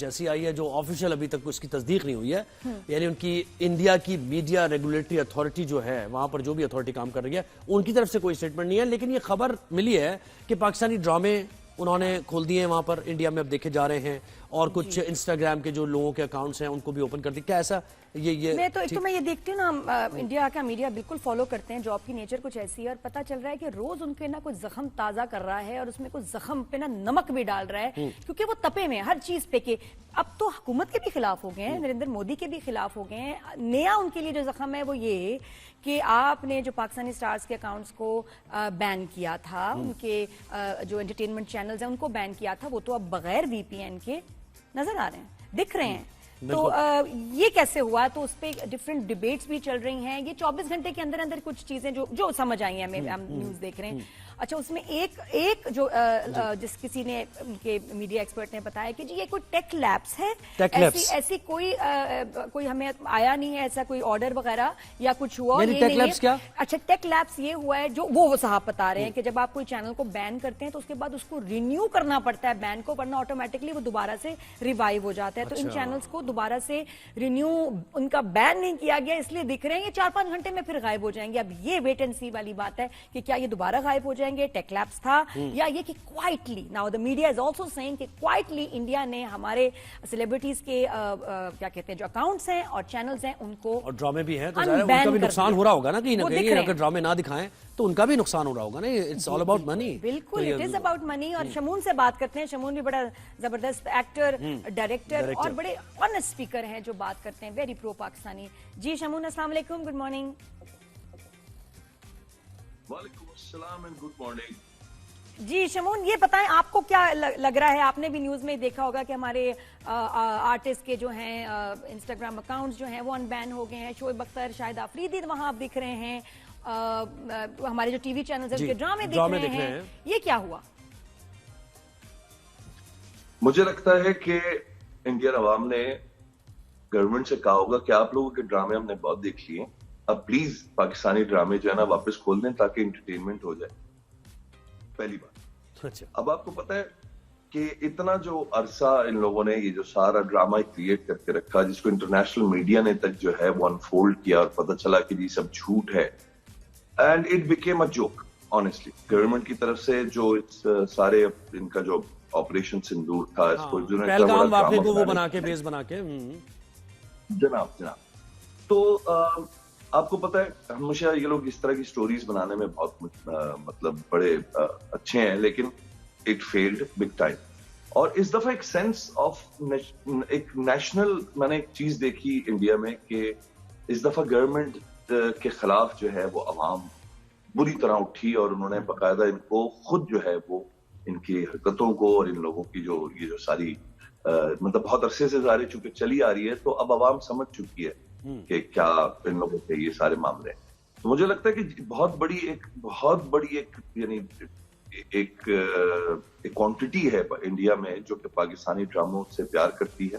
جیسی آئی ہے جو آفیشیل ابھی تک اس کی تصدیق نہیں ہوئی ہے، یعنی ان کی انڈیا کی میڈیا ریگولیٹری اتھارٹی جو ہے وہاں پر جو بھی اتھارٹی کام کر رہی ہے ان کی طرف سے کوئی اسٹیٹمنٹ نہیں ہے، لیکن یہ خبر ملی ہے کہ پاکستانی ڈرامے انہوں نے کھول دیے ہیں وہاں پر انڈیا میں اب دیکھے جا رہے ہیں، اور کچھ انسٹاگرام کے جو لوگوں کے اکاؤنٹس ہیں ان کو بھی اوپن کر دی. کیا ایسا یہ میں تو ایک تو میں یہ دیکھتی ہوں نا، انڈیا کا میڈیا بالکل فالو کرتے ہیں، جاب کی نیچر کچھ ایسی ہے اور پتہ چل رہا ہے کہ روز ان کے نا کوئی زخم تازہ کر رہا ہے اور اس میں کوئی زخم پہ نا نمک بھی ڈال رہا ہے، کیونکہ وہ تپے میں ہر چیز پہ کہ اب تو حکومت کے بھی خلاف ہو گئے ہیں، نریندر مودی کے بھی خلاف ہو گئے ہیں. نیا ان کے لیے جو زخم ہے وہ یہ کہ آپ نے جو پاکستانی سٹارز کے اکاؤنٹس کو بین کیا تھا، ان کے جو انٹرٹینمنٹ چینلز ہیں ان کو بین کیا تھا، وہ تو اب بغیر وی پی این کے نظر آ رہے ہیں، دکھ رہے ہیں. تو یہ کیسے ہوا؟ تو اس پہ ڈفرینٹ ڈیبیٹس بھی چل رہی ہیں. یہ 24 گھنٹے کے اندر اندر کچھ چیزیں جو سمجھ آئی ہیں، ہم نیوز دیکھ رہے ہیں. اچھا، اس میں ایک جو جس کسی نے ان کے میڈیا ایکسپرٹ نے بتایا کہ جی یہ کوئی ٹیک لیبس ہے، ایسی کوئی ہمیں آیا نہیں ہے ایسا کوئی آرڈر وغیرہ یا کچھ ہوا. اچھا، ٹیک لیبس یہ ہوا ہے جو وہ صاحب بتا رہے ہیں کہ جب آپ کوئی چینل کو بین کرتے ہیں تو اس کے بعد اس کو رینیو کرنا پڑتا ہے بین کو، ورنہ آٹومیٹکلی وہ دوبارہ سے ریوائیو ہو جاتا ہے. تو ان چینلز کو دوبارہ سے رینیو ان کا بین نہیں کیا گیا، اس لیے دکھ رہے ہیں یہ 4-5 گھنٹے میں پھر غائب ہو جائیں گے. اب یہ ویٹ اینڈ سی والی بات ہے کہ کیا یہ دوبارہ غائب ہو جائیں گے، ٹیک لیبس تھا، یا یہ کہ quietly now the media is also seeing کہ کوائٹلی انڈیا نے ہمارے سیلیبریٹیز کے کیا کہتے ہیں جو اکاؤنٹس ہیں اور چینلز ہیں ان کو، اور ڈرامے بھی ہیں تو ظاہر ہے ان کا بھی نقصان ہو رہا ہوگا نا کہیں نہ کہیں. اگر ڈرامے نہ دکھائیں تو ان کا بھی نقصان ہو رہا ہوگا نا. It's all about money. بالکل، اٹ از اباؤٹ منی. اور شمون سے بات کرتے ہیں. شمون بھی بڑا زبردست ایکٹر، ڈائریکٹر اور بڑے آنیسٹ اسپیکر ہیں جو بات کرتے ہیں، ویری پرو پاکستانی. جی شمون، السلام علیکم، گڈ مارننگ. وعلیکم السلام اینڈ گڈ مارننگ. جی شمون، یہ بتائیں آپ کو کیا لگ رہا ہے؟ آپ نے بھی نیوز میں دیکھا ہوگا کہ ہمارے آرٹسٹ کے جو ہیں انسٹاگرام اکاؤنٹس جو ہیں وہ ان بین ہو گئے ہیں. شعیب اختر، شاہد آفریدی وہاں آپ دکھ رہے ہیں، ہمارے جو ٹی وی چینلز ہیں ان کے ڈرامے دکھ رہے ہیں. یہ کیا ہوا؟ مجھے لگتا ہے کہ انڈین عوام نے گورنمنٹ سے کہا ہوگا کہ آپ لوگوں کے ڈرامے ہم نے بہت دیکھ لیے، اب پلیز پاکستانی ڈرامے جو ہے نا واپس کھول دیں تاکہ انٹرٹینمنٹ ہو جائے. پہلی بات. اب آپ کو پتا ہے کہ اتنا جو عرصہ ان لوگوں نے یہ جو سارا ڈرامہ کریٹ کر کے رکھا، جس کو انٹرنیشنل میڈیا نے تک جو ہے وہ انفولڈ کیا اور پتہ چلا کہ یہ سب جھوٹ ہے، and it became a joke honestly. Government کی طرف سے جو سارے ان کا جو آپریشن سندور تھا، اس کو پہلگام واقعے کو وہ بنا کے بیس بنا کے جناب تو آپ کو پتا ہے ہمیشہ یہ لوگ اس طرح کی سٹوریز بنانے میں بہت مطلب بڑے اچھے ہیں، لیکن اٹ فیلڈ بگ ٹائم. اور اس دفعہ ایک سینس آف ایک نیشنل میں نے ایک چیز دیکھی انڈیا میں کہ اس دفعہ گورنمنٹ کے خلاف جو ہے وہ عوام بری طرح اٹھی اور انہوں نے باقاعدہ ان کو خود جو ہے وہ ان کی حرکتوں کو اور ان لوگوں کی جو یہ جو ساری مطلب بہت عرصے سے ظاہر چونکہ چلی آ رہی ہے تو اب عوام سمجھ چکی ہے کہ کیا ان لوگوں کے یہ سارے معاملے. تو مجھے لگتا ہے کہ بہت بڑی ایک یعنی ایک کوانٹٹی ہے انڈیا میں جو کہ پاکستانی ڈراموں سے پیار کرتی ہے.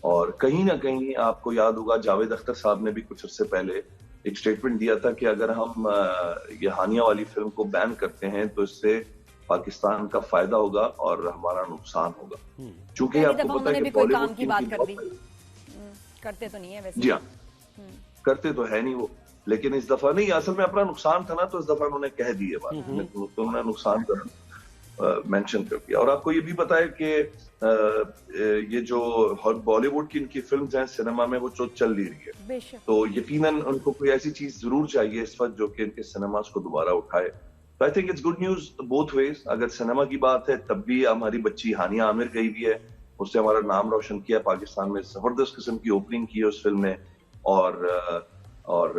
اور کہیں نہ کہیں آپ کو یاد ہوگا جاوید اختر صاحب نے بھی کچھ عرصے پہلے ایک سٹیٹمنٹ دیا تھا کہ اگر ہم یہ ہانیہ والی فلم کو بین کرتے ہیں تو اس سے پاکستان کا فائدہ ہوگا اور ہمارا نقصان ہوگا. چونکہ آپ کو پتا ہے کہ کوئی کام کی بات کر دی، کرتے تو نہیں ہے ویسے. جی ہاں، کرتے تو ہے نہیں وہ، لیکن اس دفعہ نہیں، اصل میں اپنا نقصان تھا نا تو اس دفعہ انہوں نے کہہ دی ہے بات، تو انہوں نے نقصان مینشن کر دیا. اور آپ کو یہ بھی پتا ہے کہ یہ جو بالی ووڈ کی ان کی فلمز ہیں سنیما میں وہ چل نہیں رہی ہے، تو یقیناً ان کو کوئی ایسی چیز ضرور چاہیے اس وقت جو کہ ان کے سنیماز کو دوبارہ اٹھائے. تو I think it's good news both ways. اگر سنیما کی بات ہے تب بھی ہماری بچی ہانیہ عامر گئی بھی ہے، اس سے ہمارا نام روشن کیا، پاکستان میں زبردست قسم کی اوپننگ کی ہے اس فلم نے. اور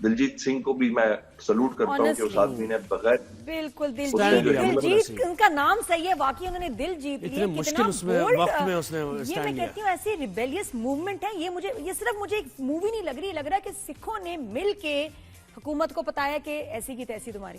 دلجیت سنگھ کو بھی میں سلوٹ کرتا ہوں کہ اس آدمی نے بغیر بالکل دلجیت ان کا نام صحیح ہے، واقعی انہوں نے دل جیت لیا. اتنے مشکل اس میں وقت میں اس نے یہ میں کہتی ہوں ایسی ریبیلیس موومنٹ ہے. یہ صرف مجھے ایک مووی نہیں لگ رہی، لگ رہا ہے کہ سکھوں نے مل کے حکومت کو بتایا کہ ایسی کی تیسی تمہاری.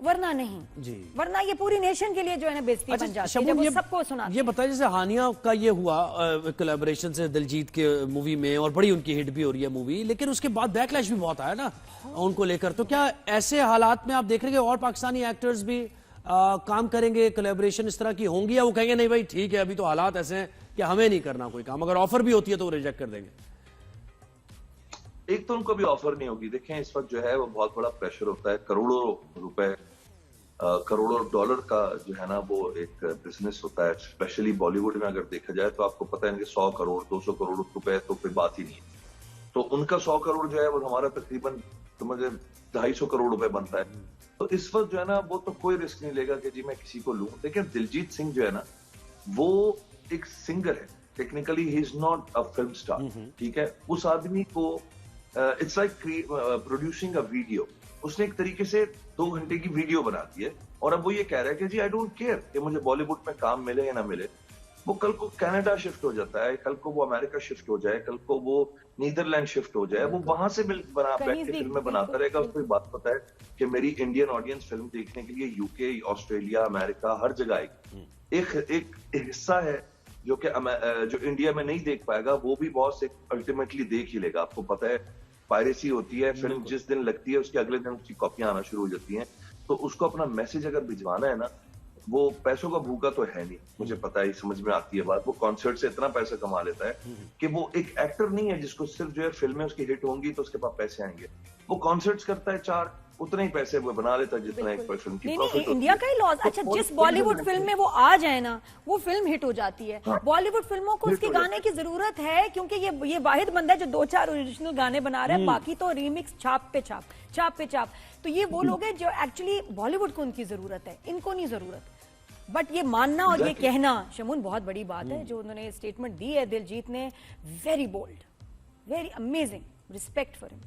ورنہ نہیں جی ورنہ یہ پوری نیشن کے لیے جو ہے نا بیزتی بن جاتی ہے شمون، جب وہ یہ سب کو سنا یہ بتائیں جیسے ہانیہ کا یہ ہوا کلیبریشن سے دلجیت کے مووی میں، اور بڑی ان کی ہٹ بھی ہو رہی ہے مووی، لیکن اس کے بعد بیک لیش بھی بہت آیا نا ان کو لے کر، تو کیا ایسے حالات میں آپ دیکھ رہے ہیں کہ اور پاکستانی ایکٹرز بھی کام کریں گے، کلیبریشن اس طرح کی ہوں گی، یا وہ کہیں گے نہیں بھائی ٹھیک ہے ابھی تو حالات ایسے ہیں کہ ہمیں نہیں کرنا کوئی کام، اگر آفر بھی ہوتی ہے تو وہ ریجیکٹ کر دیں گے؟ ایک تو ان کو بھی آفر نہیں ہوگی. دیکھیں اس وقت جو ہے وہ بہت بڑا پریشر ہوتا ہے، کروڑوں روپے کروڑوں ڈالر کا جو ہے نا وہ ایک بزنس ہوتا ہے، اسپیشلی بالی ووڈ میں اگر دیکھا جائے تو آپ کو پتہ ہے کہ 100 کروڑ 200 کروڑ روپے تو کوئی بات ہی نہیں ہے. تو ان کا 100 کروڑ جو ہے وہ ہمارا تقریباً سمجھے 250 کروڑ روپے بنتا ہے. تو اس وقت جو ہے نا وہ تو کوئی رسک نہیں لے گا کہ جی میں کسی کو لوں. لیکن دلجیت سنگھ جو ہے نا وہ ایک سنگر ہے، technically he is not a film star. ٹھیک ہے، اس آدمی کو it's like producing a video. اس نے ایک طریقے سے 2 گھنٹے کی ویڈیو بنا دی ہے، اور اب وہ یہ کہہ رہا ہے کہ جی آئی ڈونٹ کیئر کہ مجھے بالی ووڈ میں کام ملے یا نہ ملے. وہ کل کو کینیڈا شفٹ ہو جاتا ہے، کل کو وہ امریکہ شفٹ ہو جائے، کل کو وہ نیدرلینڈ شفٹ ہو جائے، وہ وہاں سے بیٹھ کے فلمیں بناتا رہے گا. اس کو بات پتا ہے کہ میری انڈین آڈینس فلم دیکھنے کے لیے یو کے، آسٹریلیا، امریکہ ہر جگہ آئے گی. ایک حصہ ہے جو کہ جو انڈیا میں نہیں دیکھ پائے گا، وہ بھی بہت سے الٹیمیٹلی دیکھ ہی لے گا. آپ کو پتا ہے پائریسی ہوتی ہے، فلم جس دن لگتی ہے اس کے اگلے دن اس کی کاپیاں آنا شروع ہو جاتی ہیں. تو اس کو اپنا میسج اگر بھجوانا ہے نا، وہ پیسوں کا بھوکا تو ہے نہیں، مجھے پتا ہے، سمجھ میں آتی ہے بات. وہ کانسرٹ سے اتنا پیسہ کما لیتا ہے کہ وہ ایک ایکٹر نہیں ہے جس کو صرف جو ہے فلمیں اس کی ہٹ ہوں گی تو اس کے پاس پیسے آئیں گے. وہ کانسرٹس کرتا ہے 4، اتنے ہی پیسے وہ بنا لیتا ہے جتنا ایک فلم کی پروفٹ ہوتی ہے. انڈیا کا ہی لاس. اچھا جس بالی ووڈ فلم میں وہ آ جائے نا وہ فلم ہٹ ہو جاتی ہے. بالی ووڈ فلموں کو اس کے گانے کی ضرورت ہے کیونکہ یہ واحد بندہ ہے جو 2-4 اوریجنل گانے بنا رہا ہے، باقی تو ریمکس چھاپ پہ چھاپ. تو یہ وہ لوگ ہیں جو ایکچولی بالی ووڈ کو ان کی ضرورت ہے، ان کو نہیں ضرورت. بٹ یہ ماننا اور یہ کہنا شمون بہت بڑی بات ہے جو انہوں نے اسٹیٹمنٹ دی ہے دلجیت نے. Very bold, very amazing, respect for ہم.